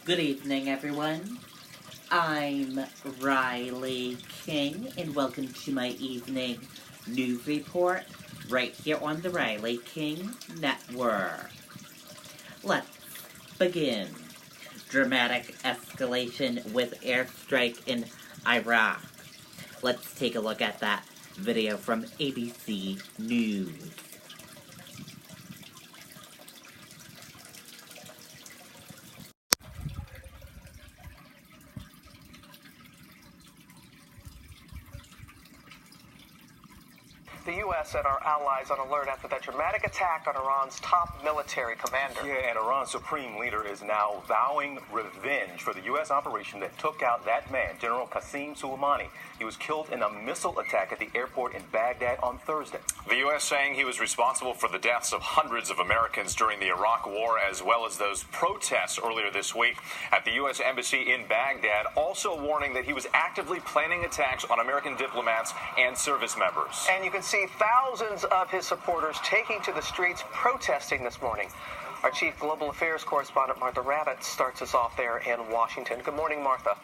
Good evening, everyone. I'm Riley King, and welcome to my evening news report right here on the Riley King Network. Let's begin. Dramatic escalation with airstrike in Iraq. Let's take a look at that video from ABC News. The U.S. and our allies on alert after that dramatic attack on Iran's top military commander. Yeah, and Iran's supreme leader is now vowing revenge for the U.S. operation that took out that man, General Qasem Soleimani. He was killed in a missile attack at the airport in Baghdad on Thursday. The U.S. saying he was responsible for the deaths of hundreds of Americans during the Iraq War, as well as those protests earlier this week at the U.S. Embassy in Baghdad, also warning that he was actively planning attacks on American diplomats and service members. And you can see thousands of his supporters taking to the streets protesting this morning. Our chief global affairs correspondent, Martha Rabbitt, starts us off there in Washington. Good morning, Martha.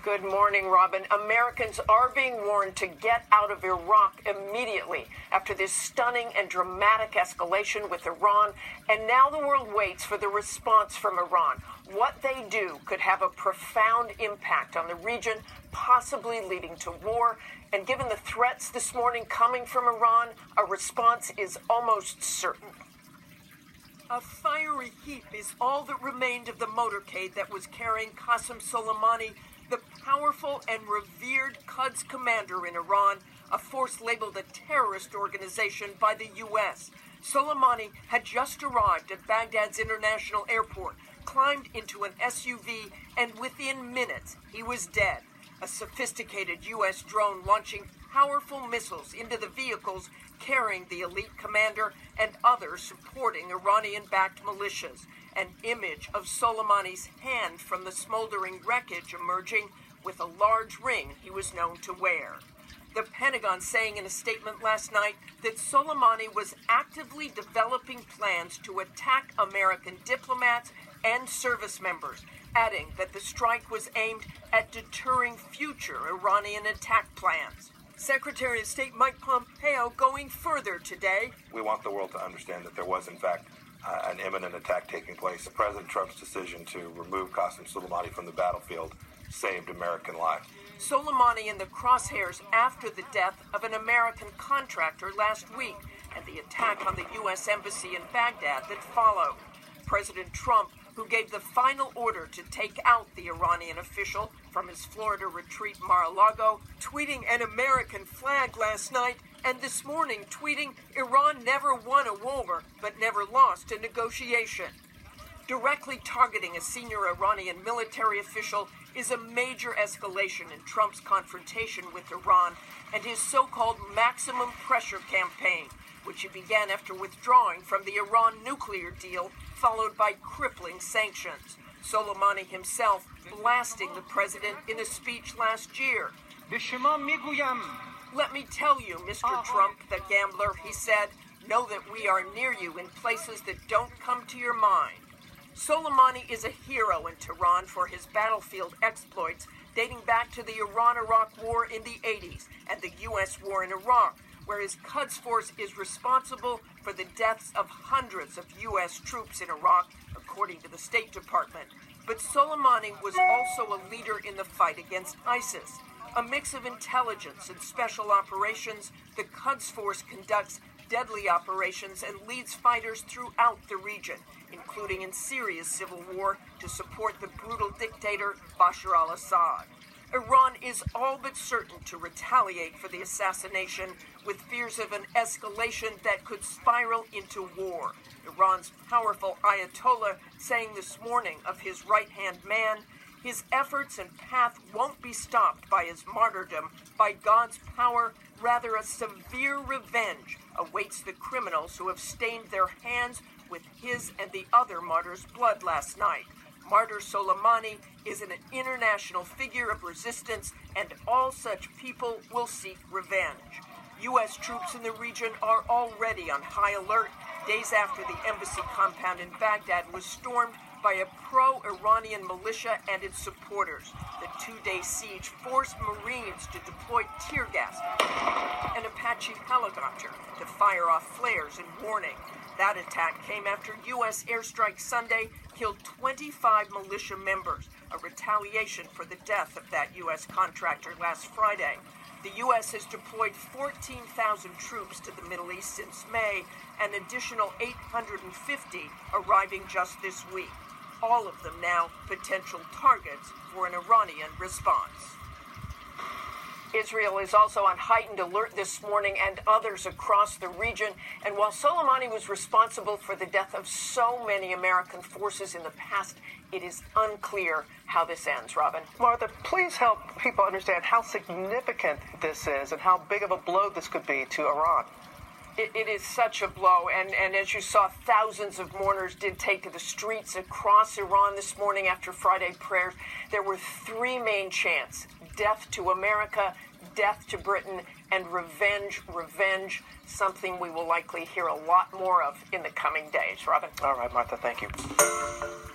Good morning, Robin. Americans are being warned to get out of Iraq immediately after this stunning and dramatic escalation with Iran. And now the world waits for the response from Iran. What they do could have a profound impact on the region, possibly leading to war. And given the threats this morning coming from Iran, a response is almost certain. A fiery heap is all that remained of the motorcade that was carrying Qasem Soleimani, the powerful and revered Quds commander in Iran, a force labeled a terrorist organization by the U.S. Soleimani had just arrived at Baghdad's international airport, climbed into an SUV, and within minutes, he was dead. A sophisticated U.S. drone launching powerful missiles into the vehicles carrying the elite commander and others supporting Iranian-backed militias. An image of Soleimani's hand from the smoldering wreckage emerging with a large ring he was known to wear. The Pentagon saying in a statement last night that Soleimani was actively developing plans to attack American diplomats and service members, adding that the strike was aimed at deterring future Iranian attack plans. Secretary of State Mike Pompeo going further today. We want the world to understand that there was, in fact, an imminent attack taking place. President Trump's decision to remove Qasem Soleimani from the battlefield saved American lives. Soleimani in the crosshairs after the death of an American contractor last week and the attack on the U.S. Embassy in Baghdad that followed. President Trump, who gave the final order to take out the Iranian official from his Florida retreat Mar-a-Lago, tweeting an American flag last night, and this morning tweeting Iran never won a war but never lost a negotiation. Directly targeting a senior Iranian military official is a major escalation in Trump's confrontation with Iran and his so-called maximum pressure campaign, which he began after withdrawing from the Iran nuclear deal, followed by crippling sanctions. Soleimani himself blasting the president in a speech last year. Let me tell you, Mr. Trump, the gambler, he said, know that we are near you in places that don't come to your mind. Soleimani is a hero in Tehran for his battlefield exploits dating back to the Iran-Iraq War in the 80s and the U.S. war in Iraq, where his Quds force is responsible for the deaths of hundreds of U.S. troops in Iraq, according to the State Department. But Soleimani was also a leader in the fight against ISIS. A mix of intelligence and special operations, the Quds force conducts deadly operations and leads fighters throughout the region, including in Syria's civil war to support the brutal dictator Bashar al-Assad. Iran is all but certain to retaliate for the assassination, with fears of an escalation that could spiral into war. Iran's powerful Ayatollah saying this morning of his right-hand man, his efforts and path won't be stopped by his martyrdom, by God's power. Rather, a severe revenge awaits the criminals who have stained their hands with his and the other martyrs' blood last night. Martyr Soleimani is an international figure of resistance, and all such people will seek revenge. U.S. troops in the region are already on high alert days after the embassy compound in Baghdad was stormed by a pro-Iranian militia and its supporters. The two-day siege forced Marines to deploy tear gas, an Apache helicopter to fire off flares in warning. That attack came after U.S. airstrike Sunday killed 25 militia members, a retaliation for the death of that U.S. contractor last Friday. The U.S. has deployed 14,000 troops to the Middle East since May, an additional 850 arriving just this week. All of them now potential targets for an Iranian response. Israel is also on heightened alert this morning and others across the region. And while Soleimani was responsible for the death of so many American forces in the past, it is unclear how this ends, Robin. Martha, please help people understand how significant this is and how big of a blow this could be to Iran. It is such a blow, and as you saw, thousands of mourners did take to the streets across Iran this morning after Friday prayers. There were three main chants: death to America, death to Britain, and revenge, revenge, something we will likely hear a lot more of in the coming days. Robin? All right, Martha, thank you.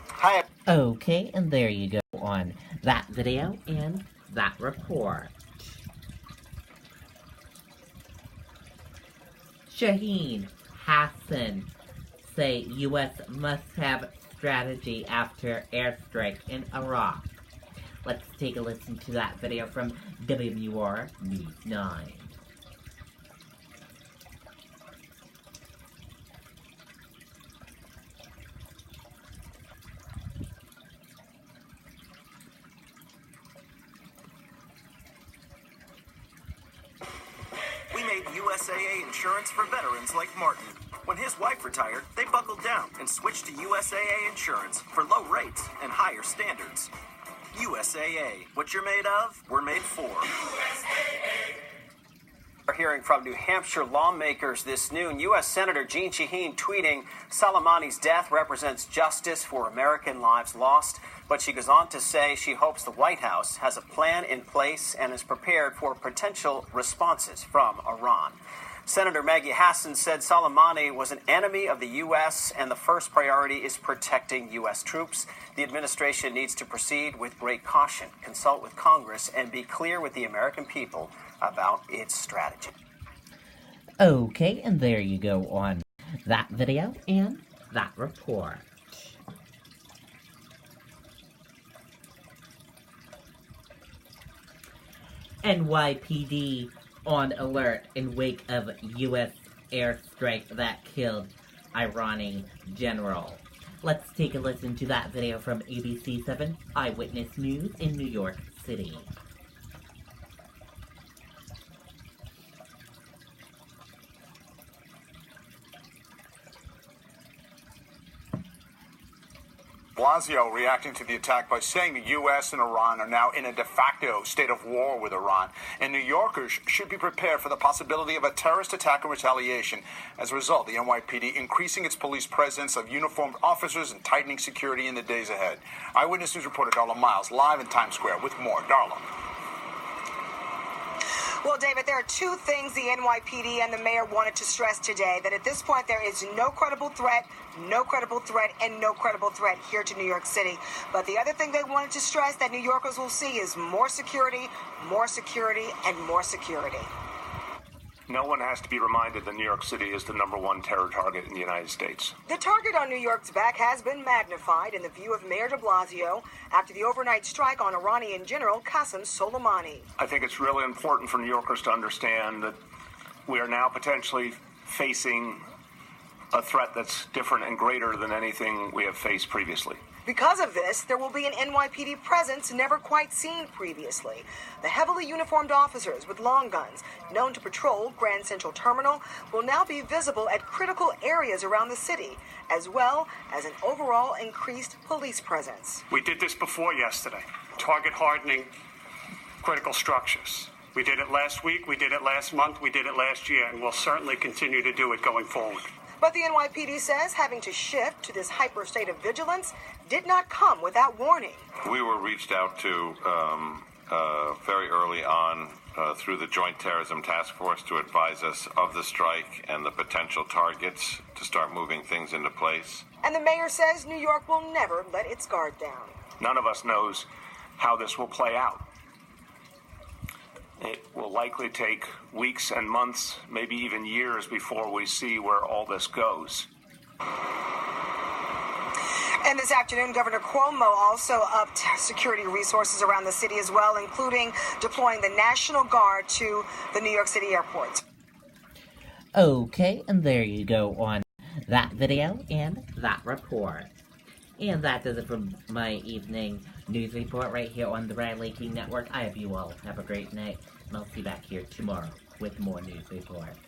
Hi. Okay, and there you go on that video and that report. Shaheen Hassan say U.S. must have strategy after airstrike in Iraq. Let's take a listen to that video from WMUR News 9. We made USAA insurance for veterans like Martin. When his wife retired, they buckled down and switched to USAA insurance for low rates and higher standards. USAA. What you're made of, we're made for. We're hearing from New Hampshire lawmakers this noon. U.S. Senator Jeanne Shaheen tweeting, Soleimani's death represents justice for American lives lost. But she goes on to say she hopes the White House has a plan in place and is prepared for potential responses from Iran. Senator Maggie Hassan said Soleimani was an enemy of the U.S. and the first priority is protecting U.S. troops. The administration needs to proceed with great caution, consult with Congress, and be clear with the American people about its strategy. Okay, and there you go on that video and that report. NYPD on alert in wake of U.S. airstrike that killed Iranian general. Let's take a listen to that video from ABC 7 Eyewitness News in New York City. Blasio reacting to the attack by saying the U.S. and Iran are now in a de facto state of war with Iran, and New Yorkers should be prepared for the possibility of a terrorist attack and retaliation. As a result, the NYPD increasing its police presence of uniformed officers and tightening security in the days ahead. Eyewitness News reporter Darla Miles live in Times Square with more. Darla. Well, David, there are two things the NYPD and the mayor wanted to stress today, that at this point there is no credible threat, and no credible threat here to New York City. But the other thing they wanted to stress that New Yorkers will see is more security, and more security. No one has to be reminded that New York City is the #1 terror target in the United States. The target on New York's back has been magnified in the view of Mayor de Blasio after the overnight strike on Iranian General Qasem Soleimani. I think it's really important for New Yorkers to understand that we are now potentially facing a threat that's different and greater than anything we have faced previously. Because of this, there will be an NYPD presence never quite seen previously. The heavily uniformed officers with long guns, known to patrol Grand Central Terminal, will now be visible at critical areas around the city, as well as an overall increased police presence. We did this before yesterday, target hardening critical structures. We did it last week, we did it last month, we did it last year, and we'll certainly continue to do it going forward. But the NYPD says having to shift to this hyper state of vigilance did not come without warning. We were reached out to very early on through the Joint Terrorism Task Force to advise us of the strike and the potential targets to start moving things into place. And the mayor says New York will never let its guard down. None of us knows how this will play out. It will likely take weeks and months, maybe even years, before we see where all this goes. And this afternoon, Governor Cuomo also upped security resources around the city as well, including deploying the National Guard to the New York City airports. Okay, and there you go on that video and that report. And that does it for my evening news report right here on the Riley King Network. I hope you all have a great night, and I'll see you back here tomorrow with more news reports.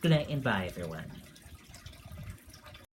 Good night and bye, everyone.